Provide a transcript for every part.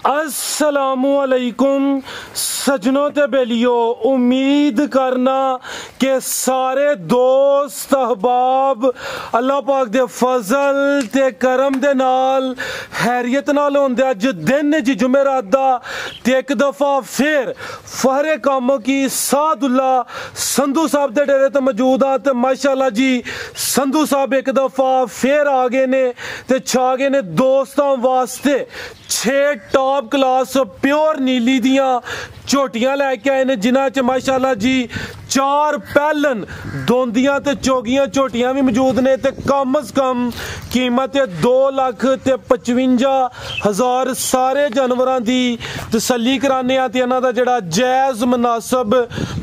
अस्सलामुअलैकुम सजनों ते बेलियो, उम्मीद करना कि सारे दोस्त अहबाब अल्लाह पाक दे फजल ते करम दे नाल हैरियत नाल होंदे। अज दिन जी जुमेरात दा ते एक दफ़ा फिर फहरे कामों की सादुल्ला संधू साहब दे डेरे ते मौजूद आ ते माशाअल्लाह जी संधू साहब एक दफ़ा फिर आ गए ने ते छा गए ने दोस्तां वास्ते 6 टॉप क्लास प्योर नीली दियां झोटियां लैके आए ने, जिन्हां च माशाअल्लाह जी 4 पैलन दोंदियां ते चोगियां झोटियां भी मौजूद ने ते कम अज कम कीमत 2,55,000 सारे जानवरां दी तसल्ली कराने आ ते इन्हां दा जिहड़ा जायज़ मुनासब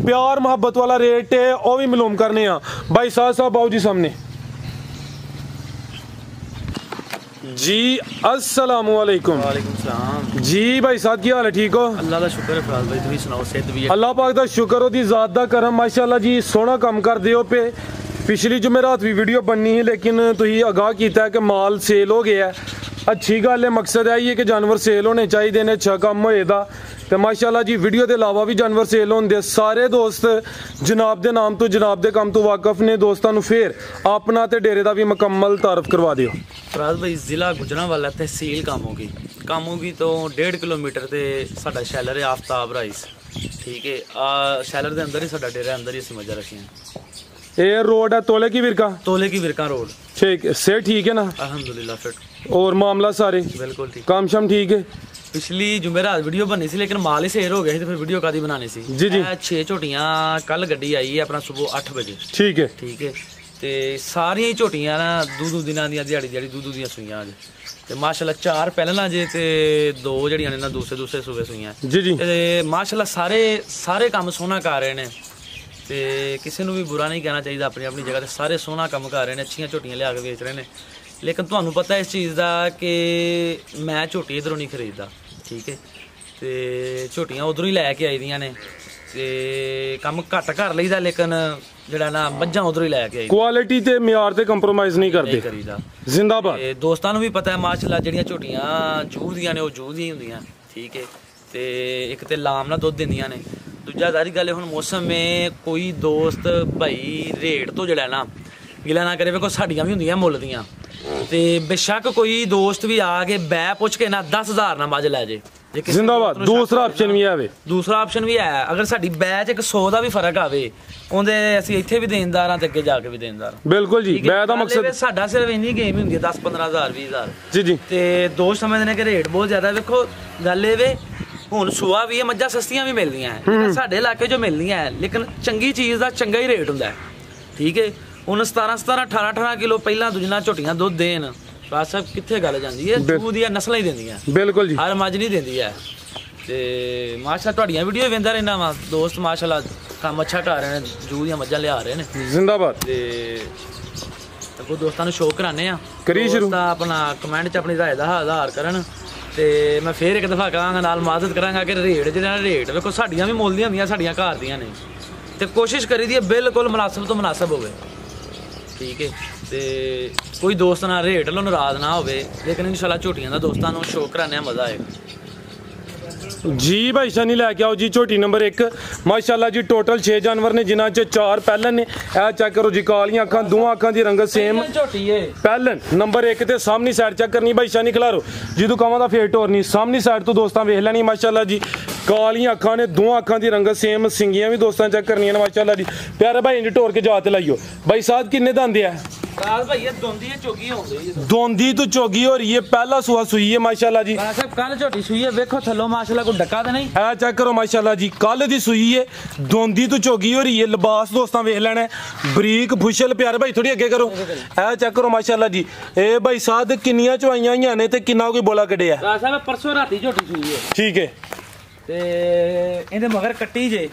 प्यार मुहब्बत वाला रेट है वह भी मालूम करने आ। भाई साहब आओ जी सामने जी। अस्सलामुअलैकुम। वालेकुम सलाम जी भाई साहब की हाल है? ठीक हो? अल्लाह दा शुक्र है फराज भाई, तुसीं सुनाओ सेहत भी है? अल्लाह पाक दा शुक्र ओदी ज़ात दा करम माशाअल्लाह जी सोहना कम कर दिओ पे। पिछली जुमेरात भी वीडियो बननी है लेकिन तुसीं आगाह किया है कि माल सेल हो गया है। अच्छी गल है, मकसद है कि जानवर सेल होने चाहिए ने, अच्छा कम होए दा ते माशाअल्लाह जी वीडियो के अलावा भी जानवर सेल होंदे। सारे दोस्त जनाब दे नाम तो जनाब दे काम तो वाकफ ने। दोस्तां नूं फिर अपना ते डेरे दा भी मुकम्मल तारफ करवा दिओ। फराज भाई जिला गुजरांवाला तहसील कामोगी तो 1.5 किलोमीटर ते साडा शैलर है आफ्ताब राइस, ठीक है। शैलर दे अंदर ही साडा डेरा, अंदर ही असीं मज्झां रखियां। ये रोड है तोले की विरका रोड, ठीक है। से ठीक है ना? अल्हम्दुलिल्लाह फिट। और मामला सारे बिल्कुल ठीक, काम शाम ठीक है। पिछली जुमेरात वीडियो बननी सी लेकिन माल ही सेल हो गया तो फिर वीडियो कादी बनानी सी। जी जी 6 झोटियां कल गड्डी आई है अपना सुबह 8 बजे, ठीक है ठीक है। ते सारियां ही झोटियां ना दू दिनां दियां दिहाड़ी दू दियां सूइयां अज ते माशाअल्लाह 4 पहला जे ते 2 जड़ियां ने ना दूसरे सूबे सूइयां जी जी। ते माशाअल्लाह सारे काम सोहना कर रहे ने ते किसी नूं भी बुरा नहीं कहना चाहिए। अपनी अपनी जगह ते सारे सोहना काम कर रहे ने, अच्छियां झोटियां लिया के बेच रहे ने। लेकिन तुहानूं पता है इस चीज़ का कि मैं झोटी इधरों नहीं खरीददा, ठीक है। ते झोटियां उधरों ही लैके आई दियां ने ते कम घट कर लईदा लेकिन जिहड़ा ना मज्झां उधरों ही लैके आई। क्वालिटी ते म्यार ते कंप्रोमाइज नहीं करदे, करीदा। जिंदाबाद। दोस्तां नूं भी पता है माशाअल्लाह जिहड़ियां झोटियां जूह दियां ने वो जूह दियां हुंदियां, ठीक है। ते एक ते लाम ना दुध दिंदियां ने, दूजा सारी गल हुण मौसम में कोई दोस्त भाई रेट तो जिहड़ा ना गिला ना करे। वेखो साडियां भी हुंदियां मुੱਲ ਦੀਆਂ ते बेशक कोई दोस्त भी आके बै पुछ के ना 10,000 ना मज लै जे, जिंदाबाद। दूसरा ऑप्शन भी है, दूसरा ऑप्शन भी है। अगर साडी बै च 100 ਦਾ ਵੀ ਫਰਕ ਆਵੇ ਉਹਦੇ ਅਸੀਂ ਇੱਥੇ ਵੀ ਦੇਣਦਾਰ ਆ ਤੇ ਅੱਗੇ ਜਾ ਕੇ ਵੀ ਦੇਣਦਾਰ। ਬਿਲकुल जी। बै ਦਾ ਮਕਸਦ ਸਾਡਾ ਸਿਰਫ ਇੰਨੀ ਗੇਮ ਹੀ ਹੁੰਦੀ ਹੈ 10-15,000 20,000 ਜੀ ਜੀ। ਤੇ ਦੋਸਤ ਸਮਝਦੇ ਨੇ ਕਿ ਰੇਟ ਬਹੁਤ ਜ਼ਿਆਦਾ। ਵੇਖੋ ਗੱਲ ਇਹ ਵੇ ਹੁਣ ਸੁਆ ਵੀ ਹੈ, ਮੱਝਾਂ ਸਸਤੀਆਂ ਵੀ ਮਿਲਦੀਆਂ ਹੈ ਸਾਡੇ ਇਲਾਕੇ 'ਚ ਮਿਲਦੀਆਂ ਹੈ ਲੇਕਿਨ ਚੰਗੀ ਚੀਜ਼ ਦਾ ਚੰਗਾ ਹੀ ਰੇਟ ਹੁੰਦਾ ਹੈ, ਠੀਕ ਹੈ। ਹੁਣ 17 18 ਕਿਲੋ ਪਹਿਲਾਂ ਦੂਜੀਆਂ ਝੋਟੀਆਂ ਦੁੱਧ ਦੇਣ ਬਸ ਕਿੱਥੇ ਗੱਲ ਜਾਂਦੀ ਹੈ। ਜੂਹ ਦੀਆਂ ਨਸਲਾਂ ਹੀ ਦਿੰਦੀਆਂ, ਬਿਲਕੁਲ ਜੀ, ਹਰ ਮੱਝ ਨਹੀਂ ਦਿੰਦੀ ਹੈ। ਤੇ ਮਾਸ਼ਾਅੱਲਾ ਤੁਹਾਡੀਆਂ ਵੀਡੀਓ ਵੇਖਦਾ ਰਹਿਣਾ ਵਾ ਦੋਸਤ, ਮਾਸ਼ਾਅੱਲਾ ਕੰਮ ਅੱਛਾ ਕਰ ਰਹੇ ਨੇ, ਜੂਹ ਦੀਆਂ ਮੱਝਾਂ ਲਿਆ ਰਹੇ ਨੇ, ਜਿੰਦਾਬਾਦ। ਤੇ ਅੱਗੋਂ ਦੋਸਤਾਂ ਨੂੰ ਸ਼ੌਕ ਕਰਾਣੇ ਆ ਕਰੀ ਸ਼ੁਰੂ ਆਪਣਾ ਕਮੈਂਟ 'ਚ ਆਪਣੀ ਰਾਏ ਦਾ ਆਧਾਰ ਕਰਨ ਤੇ ਮੈਂ ਫੇਰ ਇੱਕ ਦਫਾ ਕਹਾਂਗਾ ਨਾਲ ਮਾਜ਼ਤ ਕਰਾਂਗਾ ਕਿ ਰੇਟ ਜਿਹੜਾ ਰੇਟ ਵੇਖੋ ਸਾਡੀਆਂ ਵੀ ਮੁੱਲ ਦੀਆਂ ਹੁੰਦੀਆਂ, ਸਾਡੀਆਂ ਘਰ ਦੀਆਂ ਨੇ ਤੇ ਕੋਸ਼ਿਸ਼ ਕਰੀ ਦੀ ਬਿਲਕੁਲ ਮੁਨਾਸਬ ਤੋਂ ਮੁਨਾਸਬ ਹੋਵੇ, ਠੀਕ ਹੈ। ਤੇ ਕੋਈ ਦੋਸਤ ਨਾਲ ਰੇਟ ਲੋ ਨਾਰਾਜ਼ ਨਾ ਹੋਵੇ ਲੇਕਿਨ ਇਨਸ਼ਾਅੱਲਾ ਝੋਟੀਆਂ ਦਾ ਦੋਸਤਾਂ ਨੂੰ ਸ਼ੌਕ ਕਰਾਣੇ ਆ, ਮਜ਼ਾ ਆਏਗਾ जी। भाई शानी लैके आओ जी झोटी नंबर 1 माशाअल्लाह जी। टोटल 6 जानवर ने जिन्हां च 4 पैलन ने। चेक करो जी कालियां अखां, दोवां अखां दी रंगत सेम पैलन नंबर 1 ते सामनी साइड चेक करनी भाई शानी खिलारो जी। तू कहां दा फेर टोरनी सामनी साइड तो दोस्तां वेख लैनी माशाअल्लाह जी। कालियां अखां ने, दोवां अखां दी रंगत सेम, सिंगियां भी दोस्तां चेक करनियां ने माशाअल्लाह जी। प्यारे भाई इंज टोर के जात लाइयो भाई साहब किन्ने दंद है? दोंदी तो चोगी हो रही है, पहला सुहा सुई है माशाअल्लाह जी। कल झोटी सुई है, देखो थल्लो माशाअल्लाह कोई डक्का तो नहीं है। चेक करो माशाअल्लाह जी, कल दी सुई है, दोंदी तो चोगी हो रही है। लिबास दोस्तां वेख लेना बरीक फुशल। प्यारे भाई थोड़ी अगे करो, चेक करो माशाअल्लाह जी। ए भाई साहब किन्नियां चवाइयां होईयां ने ते किन्ना कोई बोला कड्डिया? परसों राती झोटी सुई है, ठीक है। ते इहदे मगर कट्टी जे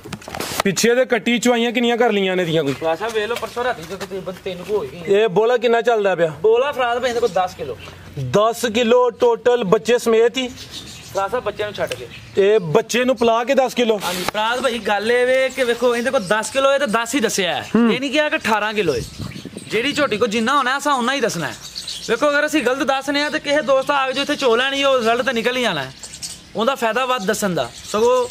पिछे दे कट्टी चवाइयां किन्नियां कर लियां ने दियां कोई? साहब वेख लो परसों राती तो तकरीबन 3 को होई गई। ये बोला किन्ना चलदा पिया? बोला फराज भाई इहदे को 10 किलो 10 किलो टोटल बच्चे समेत ही। फराज साहब बच्चे छड्ड के ते बच्चे नु पला के 10 किलो। हां जी फराज भाई गल ए वे कि वेखो इहदे को 10 किलो है ते 10 ही दस्सिया है, ये नहीं किहा कि 18 किलो है। जेड़ी झोटी को जिन्ना होना है असां उन्ना ही दसना है। वेखो अगर असीं गलत दसने आ ते किसे दोस्त आ जो इत्थे चो लैनी ओ रिजल्ट ते निकल ही जाना है। ਉਹਦਾ ਫਾਇਦਾ ਵੱਧ ਦੱਸਣ ਦਾ, ਸਗੋਂ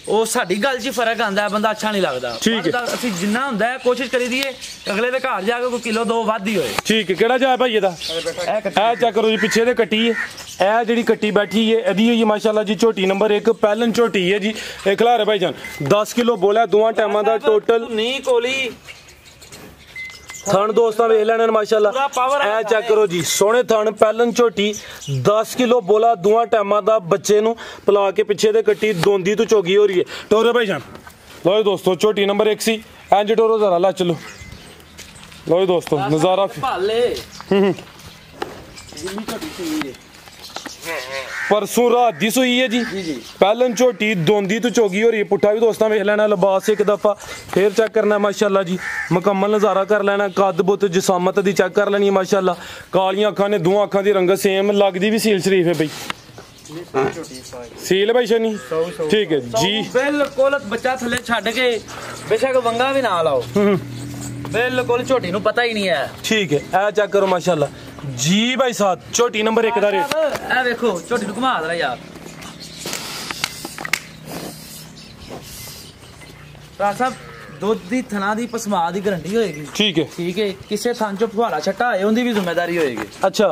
ਉਹ ਸਾਡੀ ਗੱਲ 'ਚ ਫਰਕ ਆਉਂਦਾ ਹੈ, ਬੰਦਾ ਅੱਛਾ ਨਹੀਂ ਲੱਗਦਾ। ਠੀਕ ਹੈ, ਅਸੀਂ ਜਿੰਨਾ ਹੁੰਦਾ ਹੈ ਕੋਸ਼ਿਸ਼ ਕਰੀ ਦੀਏ ਅਗਲੇ ਦੇ ਘਰ ਜਾ ਕੇ ਕੋਈ ਕਿਲੋ 2 ਵੱਧ ਹੀ ਹੋਏ। ਠੀਕ ਹੈ, ਕਿਹੜਾ ਜਾ ਭਾਈ ਇਹਦਾ? ਇਹ ਚੈੱਕ ਕਰੋ ਜੀ, ਪਿੱਛੇ ਦੇ ਕੱਟੀ ਹੈ, ਇਹ ਜਿਹੜੀ ਕੱਟੀ ਬੈਠੀ ਹੈ ਇਹਦੀ ਹੋਈ ਮਾਸ਼ਾਅੱਲਾ ਜੀ ਝੋਟੀ ਨੰਬਰ 1 ਪਹਿਲਨ ਝੋਟੀ ਹੈ ਜੀ। ਇਹ ਖਿਲਾਰੇ ਭਾਈ ਜਾਨ 10 ਕਿਲੋ ਬੋਲਿਆ ਦੋਵਾਂ ਟਾਈਮਾਂ ਦਾ ਟੋਟਲ। ਨਹੀਂ ਕੋਲੀ ਥਣ ਦੋਸਤਾਂ ਵੇਖ ਲੈਣ ਮਾਸ਼ਾਅੱਲਾ, ਇਹ ਚੈੱਕ ਕਰੋ ਜੀ, ਸੋਹਣੇ ਥਣ ਪਹਿਲਨ ਝੋਟੀ 10 ਕਿਲੋ ਬੋਲਾ ਦੋਵਾਂ ਟਾਈਮਾਂ ਦਾ, ਬੱਚੇ ਨੂੰ ਪਿਲਾ ਕੇ ਪਿੱਛੇ ਦੇ ਕੱਟੀ ਦੋਂਦੀ ਤੋਂ ਚੋਗੀ ਹੋ ਰਹੀ ਹੈ। ਟੋਰੇ ਭਾਈ ਜਾਨ ਲੋ ਦੋਸਤੋ, ਝੋਟੀ ਨੰਬਰ 1 ਸੀ ਇੰਜ ਟੋਰੋ ਜ਼ਰਾ ਲਾ ਚਲੋ। ਲੋ ਦੋਸਤੋ ਨਜ਼ਾਰਾ ਭਾਲੇ परसों रात दी सोई है जी पहलन झोटी दोंदी तो चोगी हो रही है। पुट्ठा भी दोस्तों वेख लेना, लिबास एक दफा फिर चेक करना माशाल्लाह जी, मुकम्मल नज़ारा कर लेना, कद बुत जिसामत दी चेक कर लेनी है माशाल्लाह। कालियां अखां ने, दोवां अखां दी रंगत सेम, लगदी भी सील शरीफ है भाई, सील है भाई शनी, ठीक है जी बिल्कुल। बच्चा थले छड्ड के बेशक वंगा भी ना लाओ, बिल्कुल झोटी नूं पता ही नहीं है। ठीक है, ए चेक करो माशाल्लाह जी भाई साहब, झोटी नंबर 1 दा रेट ए देखो, झोटी नूं घुमा दे यार भरा साहब, दुध दी थना दी पसमा दी गारंटी होएगी। ठीक है, ठीक है, किसे थान चो फुहारा छट्टा आए उनदी भी जिम्मेदारी होएगी। अच्छा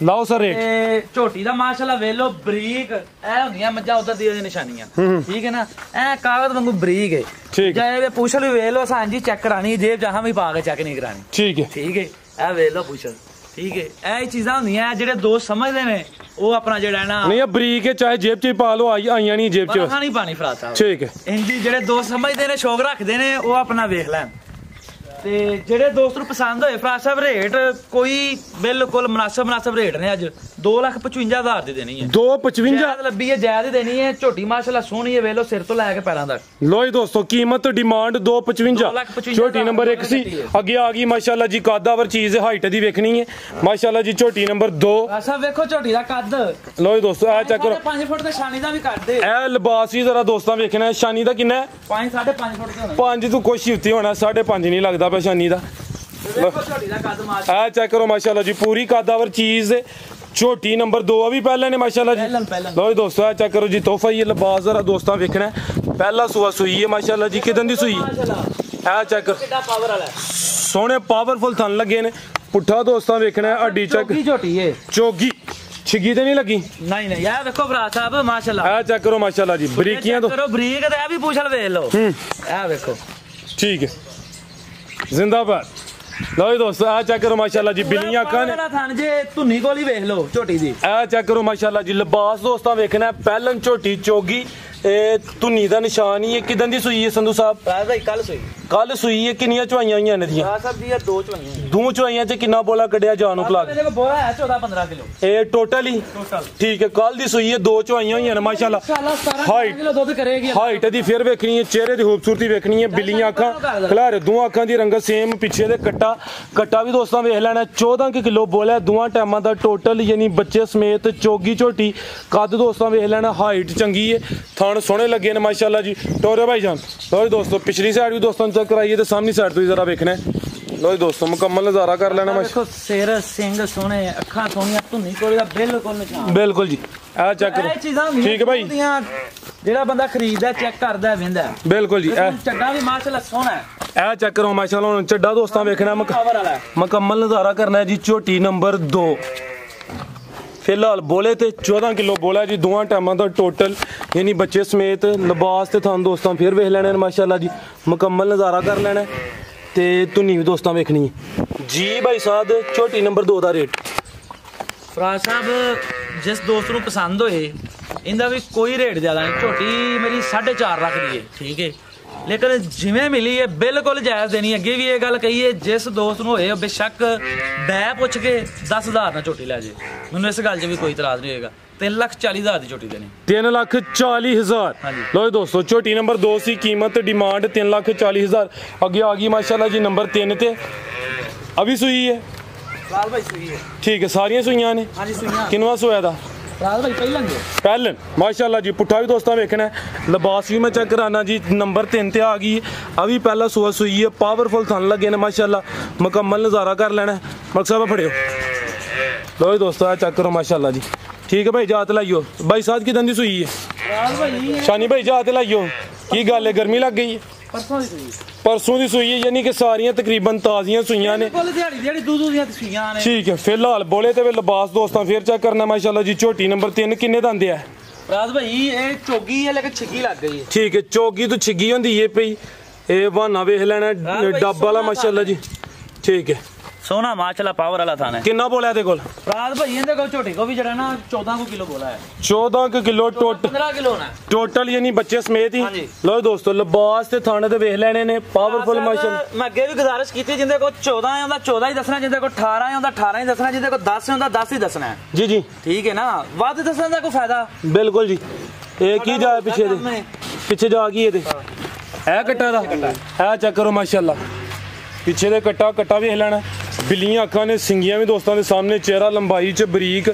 लाओ सर रेट। झोटी दा माशाल्लाह वेलो बरीक ए हुंदियां मज्जां उधर दी निशानियां, ठीक है ना, ए कागज वांगू बरीक है। ठीक है, जाए पूछल भी वेलो सांजी चेक करानी, जेब जहां भी पा के चेक नहीं करानी। ठीक है, ठीक है, ए वेलो पूछल, ठीक है, ए चीज़ां हुंदियां जेड़े दोस्त समझदे ने वो अपना जेड़ा ना नहीं बरीक है, चाहे जेब च पा लो, आईयां नहीं जेब च नहीं पानी फराद साहब। ठीक है, इंजी जेड़े दोस्त समझदे ने, शौक रखदे ने, वो अपना वेख लैन। ते जेड़े दोस्त नूं पसंद होए फराद साहब, रेट कोई बिल्कुल मुनासिब रेट ने। अज 2,55,000 दी देनी है, 2,55 लब्बी है, जायद ही देनी है। झोटी माशाल्लाह सोहनी है, वेलो सिर तो लैके पैरां तक। लो जी दोस्तों, कीमत डिमांड 2,55 झोटी नंबर 1 सी। अगे आ गई माशाल्लाह जी कदावर चीज, हाइट दी वेखनी है माशाल्लाह जी। झोटी नंबर 2 साहब वेखो झोटी दा कद। लो जी दोस्तों, ए चेक करो, 5 फुट ते शानी दा भी कर दे। ए लिबास भी जरा दोस्तां वेखना है, शानी दा किन्ना है? 5 5.5 फुट ते होना। 5 तो कुछ ही उत्ते होना, 5.5 नहीं लगदा पे शानी दा। ए चेक करो माशाल्लाह जी, पूरी कदावर चीज। झोटी नंबर 2 अभी पहले ने माशाल्लाह जी। लो जी दोस्तों, ए चेक करो जी, तोहफा ये लिबास जरा दोस्तां वेखना है, पहला सुआ सुई है माशाल्लाह जी। किदन दी सुई? ए चेक करो, सोहने पावरफुल थन लगे ने। पुट्ठा दोस्तां वेखना है, हड्डी चेक, झोटी है चोगी छिगी ते नहीं लगी? नहीं नहीं, यार देखो भरा साहब माशाल्लाह, ए चेक करो माशाल्लाह जी, बरीकियां तो करो बरीक ते भी पूछल वेख लो। ए देखो, ठीक है, जिंदाबाद। लो जी दोस्तों, आ चेक करो माशाल्लाह जी, बिल्लियां अखां ने, थान जे धुन्नी कोल ही वेख लो झोटी दी। आ चेक करो माशाल्लाह जी, लिबास दोस्तां वेखना है, पहलन झोटी चोगी धुन्नी दा निशान ही है। किदन दी सुई है संधू साहब? भाई कल सुई, कल सुई है। किन्नियां चवाइयां होईयां ने दियां? साहब जी 2 चवाइयां। 2 चवाइयां च किन्ना बोला कड्डिया जानू खला के? देखो बोरा है 14-15 किलो ए टोटल ही। ठीक है, कल दी सुई है, 2 चवाइयां होईयां ने माशाल्लाह। हाइट किलो दूध करेगी, हाइट दी फिर वेखनी है, चेहरे दी खूबसूरती वेखनी है, बिल्लियां अखां खलारे, दोवां अखां दी रंगत सेम, पीछे दे कट्टा भी दोस्तां वेख लेना। 14 किलो बोला दोवां टाइमां दा टोटल, यानी बच्चे समेत चोगी झोटी। कद दोस्तां वेख लेना, हाइट चंगी है, थन सोहने लगे ने माशाल्लाह जी। टोरे भाई जान, लो जी दोस्तों, पिछली साइड भी दोस्तों चेक कराइए, तो सामने साइड तो जरा वेखना है। लो जी दोस्तों, मुकम्मल नज़ारा कर लेना। देखो सिर सिंग सोहने, अखां सोहनियां, धुन्नी कोल दा बिल्कुल निशान। बिल्कुल जी, आ चेक करो। ठीक है भाई, जेड़ा बंदा खरीददा चेक करदा वेंदा। बिल्कुल जी, चड्डा भी माशाल्लाह सोहना है। ए चेक करो माशाल्लाह, चड्डा दोस्तां वेखना, मुकम्मल नज़ारा करना है जी। झोटी नंबर 2 फिलहाल बोले तो 14 किलो बोला जी, दोवां टाइमां दा टोटल, यानी बच्चे समेत। लिबास ते थान दोस्तां फिर वेख लेने माशाल्लाह जी, मुकम्मल नज़ारा कर लेना ते धुन्नी भी दोस्तां वेखनी है जी। भाई साहब, झोटी नंबर 2 दा रेट? फराज साहब जिस दोस्त नूं पसंद होए इंदा भी कोई रेट ज़्यादा नहीं। झोटी मेरी 4.5 लाख दी है, ठीक है, लेकिन जिवें मिली है बिल्कुल जायज़ देनी। अगे भी ये गल कही है, जिस दोस्त नूं होए बेशक बै पुछ के 10,000 ना झोटी लै जे, मैनूं इस गल 'च भी कोई इतराज़ नहीं होएगा। 3,40,000 की झोटी देनी, 3,40,000। लो जी दोस्तों, झोटी नंबर 2 सी, कीमत डिमांड 3,40,000। अगे आ गई माशाल्लाह जी नंबर 3 ते अभी सुई है। भाई सुई है, ठीक है, सारियां सुइयां ने। किनवा सोया दा? भाई पहलन माशाल्लाह जी। पुट्ठा भी दोस्तां वेखना है, लिबास भी मैं चेक कराना जी। नंबर 3 ते आ गई है, अभी पहला सुआ सुई है, पावरफुल थन लगे ने माशाल्लाह। मुकम्मल नज़ारा कर लेना है। मकसद फड़ियो। लो जी दोस्तों, चेक करो माशाल्लाह जी, ठीक है भाई जात लाइयो भाई साहब की दंदी सुई है शानी भाई जात लाइयो की गल है गर्मी लग गई है परसों की सुई है यानी कि सारियां तकरीबन ताजियां सुइयां ने ठीक है फिलहाल बोले तो लिबास दोस्तों फिर चेक करना माशाल्लाह जी झोटी नंबर 3 किन्ने दंद है राज भाई ये चोगी है लेकिन छिगी लग गई है ठीक है चोगी तो छिगी होंदी है पई ए बहाना वेख लेना डब वाला माशाल्लाह जी ठीक है सोना माशाल्लाह पावर वाला थाना है कितना बोला तेरे कोल राज भाई इनदे कोल झोटी को भी जड़ा ना 14 किलो बोला है 14 किलो टोटल 15 किलो ना टोटल यानी बच्चे समेत ही लो दोस्तों लिबास ते थाने ते वेख लेने ने पावरफुल माशाल्लाह मैं अगे भी गुजारिश की थी जिंदे को 14 है 14 ही दसना जिंदे को 18 है 18 ही दसना जिंदे को 10 है 10 ही दसना है जी जी ठीक है ना वाद दसने दा कोई फायदा बिल्कुल जी एक ही जाए पीछे जा गई ये है कट्टा दा है चेक करो माशाल्लाह पीछे दे कट्टा वेख लेना बिल्लियां अखां ने सिंगियां भी दोस्तों के सामने चेहरा लंबाई च बरीक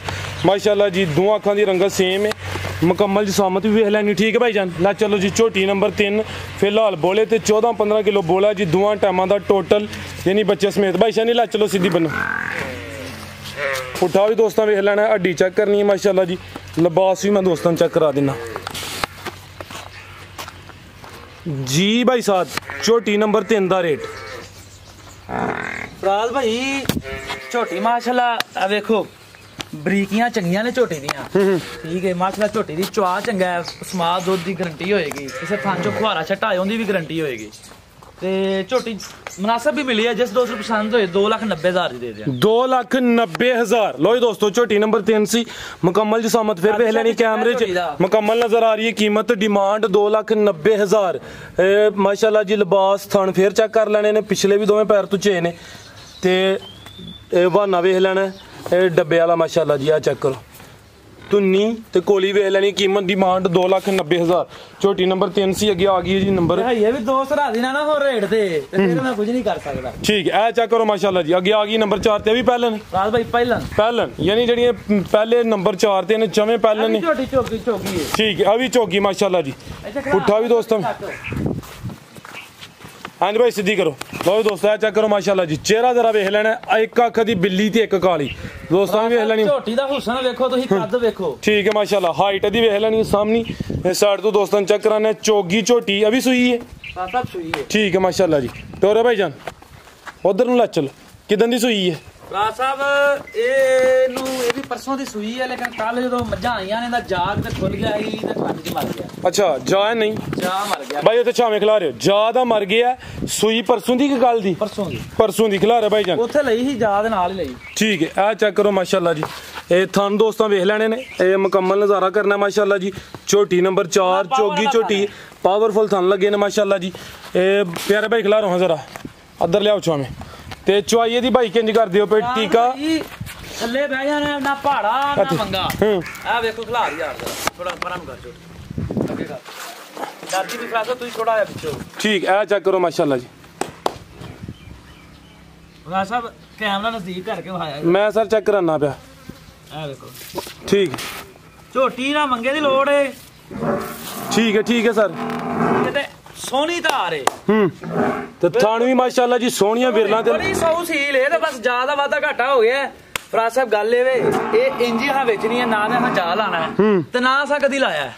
माशाल्लाह जी दोवां अखां दी रंगत सेम है मुकम्मल जिसामत भी वेख लैनी ठीक है भाई जान ला चलो जी झोटी नंबर 3 फिलहाल बोले तो 14-15 किलो बोला जी दोवां टाइमां दा टोटल यानी बच्चे समेत भाई शानी ला चलो सीधी बनो उठा भी दोस्तों वेख लेना हड्डी चेक करनी है माशाल्लाह जी लिबास भी मैं दोस्तों चेक करा देना जी भाई साहब झोटी नंबर 3 दा रेट फराज भाई झोटी माशाल्लाह देखो बरीकियां चंगियां ने झोटी दियां ठीक है माशाल्लाह झोटी दी चवा चंगा है समाद दुध दी गारंटी होएगी किसी थान चो फुहारा छटा आए उंदी भी गारंटी होएगी ते झोटी मुनासिब भी मिली है जिस दोस्त को पसंद होए 2,90,000 दी दे दिया 2,90,000 लो दोस्तों झोटी नंबर 3 सी मुकम्मल जिसामत फिर वेख लेनी कैमरे च मुकम्मल नजर आ रही है कीमत डिमांड 2,90,000 माशाल्लाह जी लिबास थान फिर चेक कर लेने ने पिछले भी दोवें पैर तो चे ने ते बहाना वेख लेना डब्बे वाला माशाल्लाह जी आ चेक करो धुन्नी ते कोली वेख लेनी कीमत डिमांड 2,90,000 झोटी नंबर 3 सी अगे आ गई है जी नंबर ये भी दोस्त रा देना ना हो रेट ते फिर मैं कुछ नहीं कर सकदा ठीक है चेक करो माशाल्लाह जी अगे आ गई नंबर 4 ते भी पहलन राज भाई पहलन यानी जेडी पहले नंबर 4 ते ने जमे पहलन ने छोटी चोगी है ठीक है अभी चोगी माशाल्लाह जी उठा भी दोस्तों हाँ जी भाई सीधी करो लो दोस्तों चेक करो माशाल्लाह जी चेहरा जरा वेख लेना एक अख दी बिल्ली ते एक काली दोस्तों भी वेख लेनी झोटी दा हुसन देखो तुसी कद देखो ठीक है माशाल्लाह हाइट दी वेख लेनी सामने साइड तो दोस्तों चेक कराने चोगी झोटी अभी सुई है सब सुई है ठीक है माशाल्लाह जी टोरे भाई जान उधर नु ला चलो किदन दी सुई है राज साहब ये भी परसों दी सुई है लेकिन कल जो मज्जां आईयां ने दा जाग ते खुल गया ही ते ठंड च मर गया अच्छा जा नहीं जा मर गया भाई ते छावे खिला रहे हो जा दा मर गया सुई परसों दी कि कल दी परसों दी खिला रहे भाई जान ओथे लई ही जा दे नाल ही लई ठीक है आ चेक करो माशाल्लाह जी ए थान दोस्तों वेख लेने ने ए मुकम्मल नजारा करना माशाल्लाह जी झोटी नंबर 4 चोगी झोटी पावरफुल थान लगे ने माशाल्लाह जी ए प्यारे भाई खिला रहा हूं जरा अदर ले आओ छावे ते चवाइए दी भाई किंज कर दियो पे टीका थल्ले बह जाने ना पहाड़ा ना मंगा आ देखो खिला यार थोड़ा परां कर दो आगे कर दादी भी खासो तू थोड़ा पीछे ठीक है चेक करो माशाल्लाह जी वाह साहब कैमरा नजदीक करके आया मैं सर चेक कराना पे आ देखो ठीक झोटी ना मंगे दी लोड़ है ठीक है सर सोनी तार है ते थान भी माशाल्लाह जी सोनिया बिरला ते बड़ी सौ सील है ते बस ज्यादा वादा घाटा हो गया फराज साहब गल ए इंजी हा बेचनी है ना ने हा जा लाना है ते ना असा कदी लाया है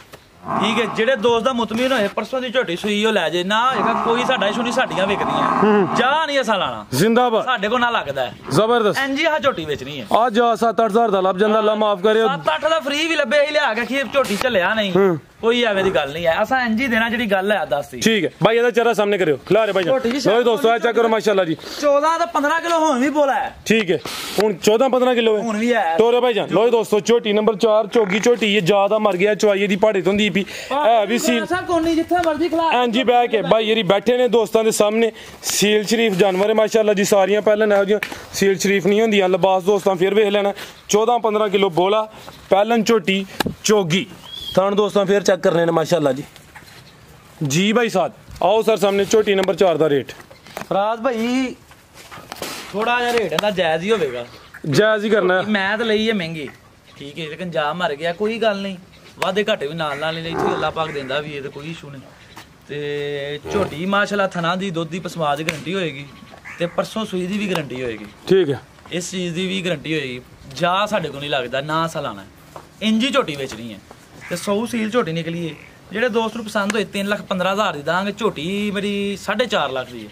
ठीक है जेडे दोस्त दा मुतमिन होए परसों दी झोटी सुई ओ ले जे ना होएगा कोई साडा इशू नहीं साडियां विकदियां जा नहीं असा लाना जिंदाबाद साडे को ना लगदा है जबरदस्त इंजी हा झोटी बेचनी है आ जा 7-8 हज़ार दा लब जांदा अल्लाह माफ करे 7-8 दा फ्री भी लब्बे ही लिया के खीर झोटी चलिया नहीं कोई एवे दी गल नहीं है असा इंजी देना जेडी गल है दस दी ठीक है भाई एदा चेहरा सामने करियो खिला रहे भाई लो दोस्तों चेक करो माशाल्लाह जी 14 तो 15 किलो हुन भी बोला है ठीक है हुन 14-15 किलो है हुन भी है टोरे भाई जान लो दोस्तों झोटी नंबर 4 चोगी झोटी ये ज्यादा मर गया चवाई दी पहाड़े तो दी पी है भी सील कोनी जिथे मर्जी खिला हां जी बैठ के भाई येरी बैठे ने दोस्तों दे सामने सील शरीफ जानवर है माशाल्लाह जी सारियां पहले ना जी सील शरीफ नहीं होंदियां लिबास दोस्तों फिर वेख लेना 14-15 किलो बोला पहलन झोटी चोगी थान दोस्तों फिर चेक करने ने माशाल्लाह जी भाई साहब आओ सर सामने झोटी नंबर 4 दा रेट फराज भाई थोड़ा जा रेट है जायज ही होगा जायज ही करना है मैं तो लई है महंगी ठीक है लेकिन जा मर गया कोई गल नहीं वादे घाटे भी नाल नाल ही इत्थे अल्लाह पाक देंदा भी है ते कोई इशू नहीं ते झोटी माशाल्लाह थना दी दुध दी पसमा दी गारंटी होएगी ते परसों सुई दी भी गारंटी होएगी ठीक है इस चीज दी भी गारंटी होएगी जा साडे को नहीं लगदा ना असा लाना ਇੰਜੀ ਝੋਟੀ ਵੇਚਣੀ ਹੈ ਤੇ 100 ਸੀਲ ਝੋਟੀ ਨਿਕਲੀ ਹੈ। ਜਿਹੜੇ ਦੋਸਤ ਨੂੰ ਪਸੰਦ ਹੋਏ 3,15,000 ਦੀ ਦਾਂਗੇ। ਝੋਟੀ ਮੇਰੀ 4.5 ਲੱਖ ਦੀ ਹੈ,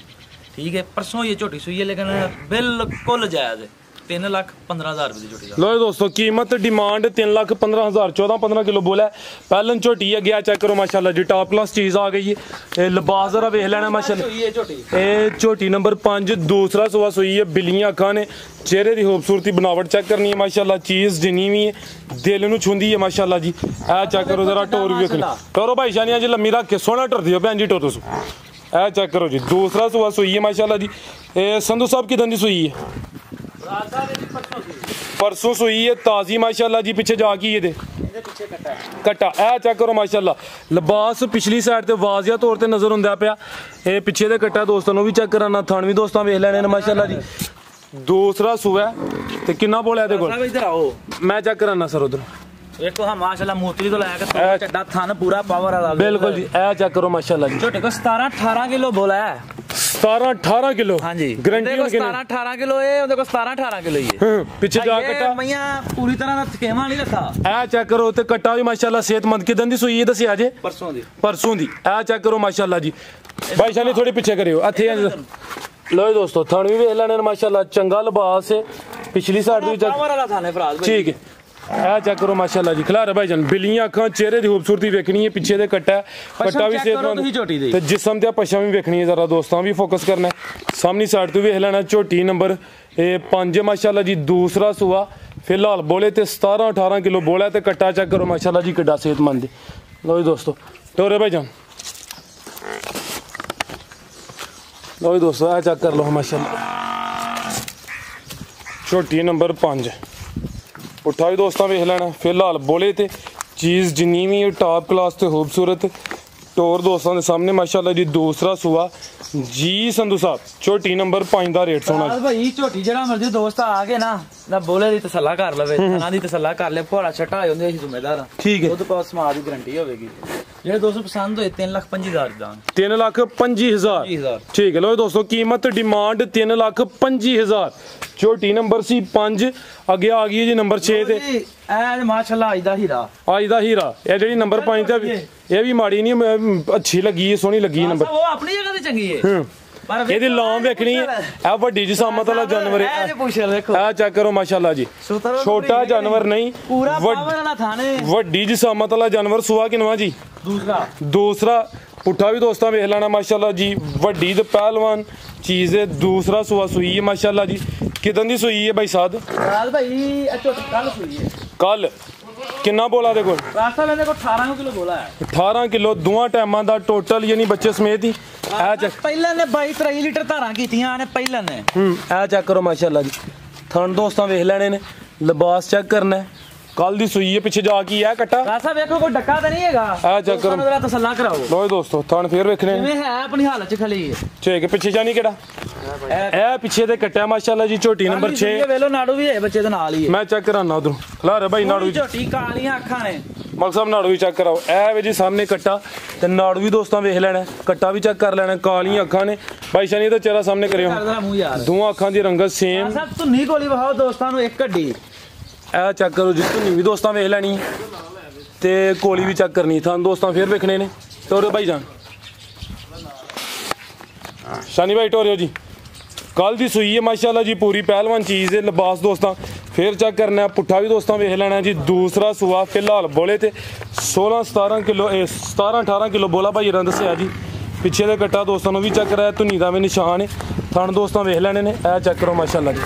ਠੀਕ ਹੈ। ਪਰਸੋਂ ਇਹ ਝੋਟੀ ਸੂਈ ਹੈ ਲੇਕਿਨ ਬਿਲਕੁਲ ਜਾਇਜ਼ ਹੈ, 3,15,000 ਰੁਪਏ ਦੀ ਝੋਟੀ ਦਾ। ਲੋ ਦੋਸਤੋ कीमत डिमांड 3,15,000 14-15 किलो बोला पहलन झोटी है गया चेक करो माशाल्लाह जी टॉप क्लास चीज़ आ गई है। लिबास जरा वेख लेना माशाल्लाह। ये झोटी नंबर 5 दूसरा सुबह सुई है। बिल्लियां अखां ने चेहरे की खूबसूरती बनावट चेक करनी है माशाल्लाह। चीज़ जिनी भी है दिल नूं छूंदी है माशाल्लाह जी। ए चेक करो जरा टोर भी वेखनी टोरो भाई शानिया जी लम्मी रख के सोहना टुरदी हो भैन जी टोर तुस। ए चेक करो जी दूसरा सुबह सुई है माशाल्लाह जी। संधू साहब किदन दी सुई है? परसों सुई है ताजी माशाल्लाह जी। पीछे जाके ये कट्टा ए चेक करो माशाल्लाह। लिबास पिछली साइड ते वाजिया तौर ते नजर हुंदा पिया। ए पीछे दे कट्टा दोस्तों भी चेक कराना थान भी दोस्तां वेख लैने माशाल्लाह जी। दूसरा सुबह ते किन्ना बोला इहदे कोल? इधर आओ मैं चेक कराना सर उधर देखो। हाँ माशाल्लाह मूतरी तो लाया चड्डा थान पूरा पावर वाला बिल्कुल जी। ए चेक करो माशाल्लाह जी। छोटे को 17-18 किलो बोला है। 17-18 किलो हाँ जी गारंटी है। 17-18 किलो है उनके 17-18 किलो ही है। पीछे जा कट्टा मैया पूरी तरह थकेमा नहीं रखा। ए चेक करो ते कट्टा भी माशाल्लाह सेहतमंद किदन दी सुई है दसिया जे? परसों दी। ए चेक करो माशाल्लाह जी। भाई शानी थोड़ी पीछे करियो इथे। लो दोस्तों थान भी वेख लेने माशाल्लाह। चंगा लिबास है पिछली साइड भी चेक ठीक है। ए चेक करो माशाल्लाह जी। खिलारे भाईजान बिल्लियां अखां चेहरे की खूबसूरती वेखनी है। पीछे दे कट्टा भी सेहतमंद ते जिस्म ते पछा भी वेखनी है। जरा दोस्तां भी फोकस करना है। सामनी साइड तो वेख लेना। झोटी नंबर 5 माशाल्लाह जी। दूसरा सुआ फिलहाल बोले ते 17-18 किलो बोला ते कट्टा चेक करो माशाल्लाह जी किड्डा सेहतमंद है। लो जी दोस्तों टोरे भाईजान लो जी दोस्तों ए चेक कर लो माशाल्लाह। झोटी नंबर 5 उठा भी दोस्तों वेख लेना। फिलहाल बोले ते चीज़ जिन्नी भी टॉप क्लास ते खूबसूरत टोर दोस्तों के सामने माशाल्लाह जी। दूसरा सुआ जी संधू साहब झोटी नंबर 5 का रेट सोना भाई। झोटी जरा मर्जी दोस्त आ गए ना बोले दी तसल्ला कर लवे ना दी तसल्ला कर ले फोड़ा छटा हो जांदे जिम्मेदार ठीक है। दुध पास समाज की गारंटी होगी। ਜਿਹੜੇ ਦੋਸਤੋ ਪਸੰਦ ਹੋਏ 3,25,000 ਦਾ 3,25,000 ਠੀਕ ਹੈ। ਲੋ ਦੋਸਤੋ ਕੀਮਤ ਡਿਮਾਂਡ 3,25,000। ਝੋਟੀ ਨੰਬਰ ਸੀ 5 ਅੱਗੇ ਆ ਗਈ ਹੈ ਜੀ ਨੰਬਰ 6 ਤੇ ਇਹ ਮਾਸ਼ਾਅੱਲਾ ਅੱਜ ਦਾ ਹੀਰਾ ਇਹ ਜਿਹੜੀ ਨੰਬਰ 5 ਤੇ ਇਹ ਵੀ ਮਾੜੀ ਨਹੀਂ ਅੱਛੀ ਲੱਗੀ ਹੈ ਸੋਹਣੀ ਲੱਗੀ ਨੰਬਰ। ਉਹ ਆਪਣੀ ਜਗ੍ਹਾ ਤੇ ਚੰਗੀ ਹੈ ਪਰ ਇਹਦੀ ਲਾਮ ਵੇਖਣੀ ਹੈ। ਇਹ ਵੱਡੀ ਜਿਸਾਮਤ ਵਾਲਾ ਜਾਨਵਰ ਹੈ। ਇਹ ਚੈੱਕ ਕਰੋ ਮਾਸ਼ਾਅੱਲਾ ਜੀ। ਛੋਟਾ ਜਾਨਵਰ ਨਹੀਂ ਪੂਰਾ ਪਾਵਰ ਵਾਲਾ ਥਾਣੇ ਵੱਡੀ ਜਿਸਾਮਤ ਵਾਲਾ ਜਾਨਵਰ। ਸੁਆ ਕਿਨਵਾ ਜੀ? दूसरा पुट्ठा भी दोस्तों वेख लेना माशाल्लाह जी। वड्डी ते पहलवान चीज़ है। दूसरा सुआ सुई है माशाल्लाह जी। किदन दी सुई है भाई साहब? कल किन्ना बोला दे कोल? 18 किलो बोला है। 18 किलो दोवां टाइमां दा टोटल यानी बच्चे समेत ही। ਪਹਿਲਾਂ ਨੇ 22-23 ਲੀਟਰ ਧਾਰਾਂ ਕੀਤੀਆਂ ਨੇ ਪਹਿਲਾਂ ਨੇ। ਇਹ ਚੈੱਕ ਕਰੋ ਮਾਸ਼ਾਅੱਲਾ ਜੀ। ਥਣ ਦੋਸਤਾਂ ਵੇਖ ਲੈਣੇ ਨੇ। ਲਿਬਾਸ ਚੈੱਕ ਕਰਨਾ ਹੈ। कल दी सुई है पीछे जाके है कट्टा रासा देखो कोई डक्का तो नहीं हैगा। आ चेक करो जरा तसल्ला कराओ। लो दोस्तों थान फिर वेखने जिवें है अपनी हालत च खली है ठीक है। पीछे जानी केड़ा ए पीछे दे कट्टा माशाल्लाह जी। झोटी नंबर 6 वेलो नाड़ू भी है बच्चे दे नाल ही है। मैं चेक कराना उधर खलारे भाई नाड़ू झोटी कालियां अखां ने मकसद साहब नाड़ू भी चेक कराओ। ए वे जी सामने कट्टा ते नाड़ू भी दोस्तों वेख लेना। कट्टा भी चेक कर लेना। कालियां अखां ने भाई शानी दा चेहरा सामने करियो। दोवां अखां दी रंगत सेम। सब धुन्नी गोली वहाओ दोस्तां नु एक कड्डी ए चेक करो जी। धुन्नी भी दोस्तों वेख लैनी ते कोली भी चेक करनी थान दोस्तों फिर वेखने ने। टोरे भाई जान शानी भाई टोरियो जी कल दी सुई है माशाल्लाह जी। पूरी पहलवान चीज़ है। लिबास दोस्तों फिर चेक करना है। पुट्ठा भी दोस्तों वेख लेना जी। दूसरा सुआ फिलहाल बोले ते 16-17 किलो 17-18 किलो बोला भाई रंग दसिया जी। पिछे दे कट्टा दोस्तों भी चेक कराया। धुनी का भी निशान है। थान दोस्तों वेख लेने ने। ए चेक करो माशाल्लाह जी।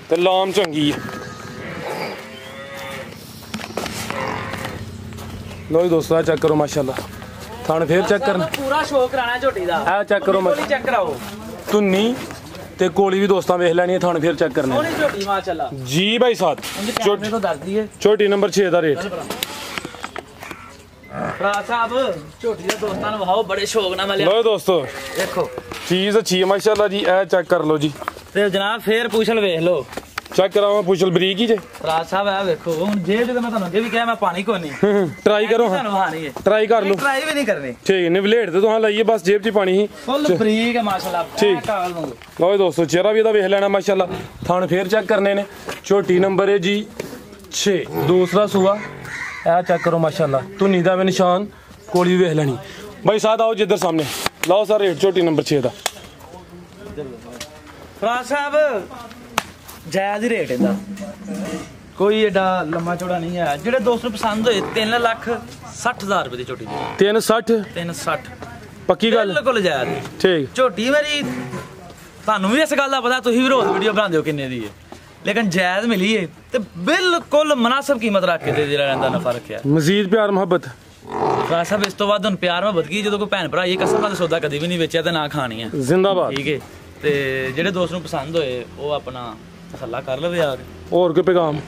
ते लाम चंगी है। लो जी दोस्तों चेक करो माशाल्लाह। थान फिर चेक करना पूरा शो कराना झोटी दा। ए चेक करो माशाल्लाह चेक कराओ। धुन्नी ते कोली भी दोस्तों वेख लेनी है। थान फिर चेक करना झोटी माशाल्लाह जी भाई साहब। छोटी तो दस दी है। छोटी नंबर 6 का रेट साहब झोटी दे दोस्तां नु वहाओ बड़े शौक नाल मिले। लो दोस्तों देखो चीज़ अच्छी है माशाल्लाह जी। ए चेक कर लो जी। ते जनाब फिर पूछल वेख लो चेक करावा पूछल बरीक ही जे। राज साहब है देखो हुन जे ते मैं ਤੁਹਾਨੂੰ ਅੱਗੇ ਵੀ ਕਿਹਾ ਮੈਂ ਪਾਣੀ ਕੋਈ नहीं ट्राई करो। ट्राई कर लो। ट्राई भी नहीं करनी ठीक है। निवलेट ते तुहां लाइए बस जेब च पानी ही फुल बरीक है माशाल्लाह। ठीक काल वांगू। लो दोस्तों चेहरा भी ਇਹਦਾ ਵੇਖ ਲੈਣਾ माशाल्लाह। थान फिर चेक करने ने। झोटी नंबर है जी 6 दूसरा सूआ ए चेक करो माशाल्लाह धुनी दा भी निशान कोली भी वेख लैनी भाई साहब आओ जिधर सामने लाओ सर रेट झोटी नंबर 6 दा ਫਰਾਜ ਸਾਹਿਬ ਜਾਇਜ਼ ਹੀ ਰੇਟ ਇਹਦਾ ਕੋਈ ਏਡਾ ਲੰਮਾ ਚੌੜਾ ਨਹੀਂ ਹੈ ਜਿਹੜੇ ਦੋਸਤ ਨੂੰ ਪਸੰਦ ਹੋਏ 3,60,000 ਰੁਪਏ ਦੀ ਝੋਟੀ ਦੀ 360 360 ਪੱਕੀ ਗੱਲ ਬਿਲਕੁਲ ਜਾਇਜ਼ ਠੀਕ ਝੋਟੀ ਮੇਰੀ ਤੁਹਾਨੂੰ ਵੀ ਇਸ ਗੱਲ ਦਾ ਪਤਾ ਤੁਸੀਂ ਵੀ ਰੋਜ਼ ਵੀਡੀਓ ਬਣਾਉਂਦੇ ਹੋ ਕਿੰਨੇ ਦੀ ਹੈ ਲੇਕਿਨ ਜਾਇਜ਼ ਮਿਲੀ ਹੈ ਤੇ ਬਿਲਕੁਲ ਮੁਨਾਸਬ ਕੀਮਤ ਰੱਖ ਕੇ ਤੇ ਜਿਹੜਾ ਰਹਿੰਦਾ ਨਫਾ ਰੱਖਿਆ ਮਜ਼ੀਦ ਪਿਆਰ ਮੁਹੱਬਤ ਫਰਾਜ ਸਾਹਿਬ ਇਸ ਤੋਂ ਬਾਅਦ ਹੁਣ ਪਿਆਰ ਮੁਹੱਬਤ ਕੀ ਜਦੋਂ ਕੋਈ ਭੈਣ ਭਰਾ ਇਹ ਕਸਮ ਨਾਲ ਸੌਦਾ ਕਦੀ ਵੀ ਨਹੀਂ ਵੇਚਿਆ ਤੇ ਨਾ ਖਾਣੀ ਹੈ ਜ਼ਿੰਦਾਬਾਦ ਠੀਕ ਹੈ ਤੇ ਜਿਹੜੇ ਦੋਸਤ ਨੂੰ ਪਸੰਦ ਹੋਏ ਉਹ ਆਪਣਾ ਤਸੱਲਾ ਕਰ ਲਵੇ ਆ ਕੇ ਹੋਰ ਕੋਈ ਪੈਗਾਮ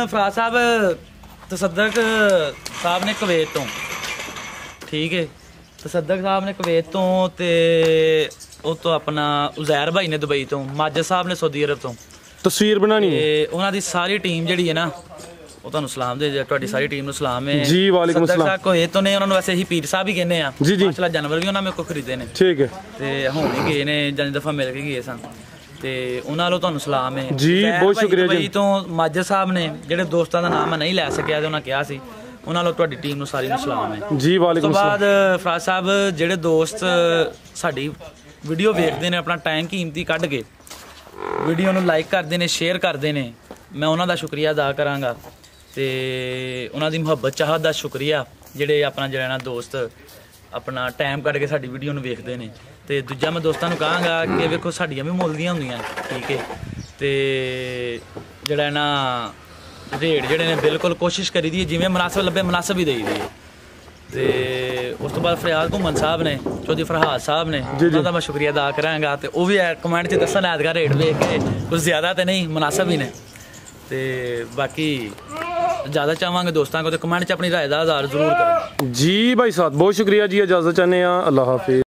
ਫਰਾਜ ਸਾਹਿਬ ਤਸੱਦਕ ਸਾਹਿਬ ਨੇ ਕੁਵੈਤ ਤੋਂ ਠੀਕ ਹੈ ਤਸੱਦਕ ਸਾਹਿਬ ਨੇ ਕੁਵੈਤ ਤੋਂ ਤੇ ਉਹ ਤੋਂ ਆਪਣਾ ਉਜ਼ੈਰ ਭਾਈ ਨੇ ਦੁਬਈ ਤੋਂ ਮਾਜਦ ਸਾਹਿਬ ਨੇ ਸਾਊਦੀ ਅਰਬ ਤੋਂ ਤਸਵੀਰ ਬਣਾਣੀ ਤੇ ਉਹਨਾਂ ਦੀ ਸਾਰੀ ਟੀਮ ਜਿਹੜੀ ਹੈ ਨਾ ਉਹ ਤੁਹਾਨੂੰ ਸਲਾਮ ਦੇ ਤੁਹਾਡੀ ਸਾਰੀ ਟੀਮ ਨੂੰ ਸਲਾਮ ਹੈ ਜੀ ਵਾਲੇਕੁਮ ਸਲਾਮ ਸਲਾਮ ਕੁਵੈਤ ਤੋਂ ਨੇ ਉਹਨਾਂ ਨੂੰ ਵੈਸੇ ਹੀ ਪੀਰ ਸਾਹਿਬ ਹੀ ਕਹਿੰਦੇ ਆ ਜੀ ਜੀ ਮਾਸ਼ਾਅੱਲਾ ਜਾਨਵਰ ਵੀ ਉਹਨਾਂ ਮੇਰੇ ਕੋਲ ਖਰੀਦੇ ਨੇ ਠੀਕ ਹੈ ਤੇ ਹੁਣ ਹੀ ਗਏ ਨੇ ਜਾਂ ਦਫਾ ਮਿਲ ਕੇ ਗਏ ਸਨ ਤੇ ਉਹਨਾਂ ਵੱਲੋਂ ਤੁਹਾਨੂੰ ਸਲਾਮ ਹੈ ਜੀ ਬਹੁਤ ਸ਼ੁਕਰੀਆ ਜੀ ਦੁਬਈ ਤੋਂ ਮਾਜਦ ਸਾਹਿਬ ਨੇ ਜਿਹੜੇ ਦੋਸਤਾਂ ਦਾ ਨਾਮ ਮੈਂ ਨਹੀਂ ਲੈ ਸਕਿਆ ਤੇ ਉਹਨਾਂ ਕਿਹਾ ਸੀ ਉਹਨਾਂ ਵੱਲੋਂ ਤੁਹਾਡੀ ਟੀਮ ਨੂੰ ਸਾਰੀ ਨੂੰ ਸਲਾਮ ਹੈ ਜੀ ਵਾਲੇਕੁਮ ਉਸ ਤੋਂ ਸਲਾਮ ਬਾਅਦ ਫਰਾਜ ਸਾਹਿਬ ਜਿਹੜੇ ਦੋਸਤ ਸਾਡੀ ਵੀਡੀਓ ਵੇਖਦੇ ਨੇ ਆਪਣਾ ਟਾਈਮ ਕੀਮਤੀ ਕੱਢ ਕੇ ਵੀਡੀਓ ਨੂੰ ਲਾਈਕ ਕਰਦੇ ਨੇ ਸ਼ੇਅਰ ਕਰਦੇ ਨੇ ਮੈਂ ਉਹਨਾਂ ਦਾ ਸ਼ੁਕਰੀਆ ਅਦਾ ਕਰਾਂਗਾ ਤੇ ਉਹਨਾਂ ਦੀ ਮੁਹੱਬਤ ਚਾਹਤ ਦਾ ਸ਼ੁਕਰੀਆ ਜਿਹੜੇ ਆਪਣਾ ਜਿਹੜਾ ਨਾ ਦੋਸਤ ਆਪਣਾ ਟਾਈਮ ਕੱਢ ਕੇ ਸਾਡੀ ਵੀਡੀਓ ਨੂੰ ਵੇਖਦੇ ਨੇ ਤੇ ਦੂਜਾ ਮੈਂ ਦੋਸਤਾਂ ਨੂੰ ਕਹਾਂਗਾ ਕਿ ਵੇਖੋ ਸਾਡੀਆਂ ਵੀ ਮੁੱਲ ਦੀਆਂ ਹੁੰਦੀਆਂ ਠੀਕ ਹੈ ਤੇ ਜਿਹੜਾ ਨਾ ਰੇਟ ਜਿਹੜੇ ਨੇ ਬਿਲਕੁਲ ਕੋਸ਼ਿਸ਼ ਕਰੀ ਦੀ ਜਿਵੇਂ ਮੁਨਾਸਬ ਲੱਭੇ ਮੁਨਾਸਬ ਹੀ ਦੇਈ ਦੀ ਤੇ ਉਸ ਤੋਂ ਬਾਅਦ ਫਰਿਆਦ ਘੁੰਮਣ ਸਾਹਿਬ ਨੇ ਚੌਧਰੀ ਫਰਹਾਦ ਸਾਹਿਬ ਨੇ ਉਹਨਾਂ ਦਾ ਮੈਂ ਸ਼ੁਕਰੀਆ ਅਦਾ ਕਰਾਂਗਾ ਤੇ ਉਹ ਵੀ ਕਮੈਂਟ 'ਚ ਦੱਸਣ ਐਤਕਾ ਰੇਟ ਵੇਖ ਕੇ ਕੁਝ ਜ਼ਿਆਦਾ ਤੇ ਨਹੀਂ ਮੁਨਾਸਬ ਹੀ ਨੇ ਤੇ ਬਾਕੀ ਜ਼ਿਆਦਾ ਚਾਹਾਂਗੇ ਦੋਸਤਾਂ ਕੋ ਤੇ ਕਮੈਂਟ 'ਚ ਆਪਣੀ ਰਾਏ ਦਾ ਇਜ਼ਹਾਰ ਜ਼ਰੂਰ ਕरें जी भाई साहब बहुत शुक्रिया जी इजाज़त चाहते हैं अल्लाह हाफिज़।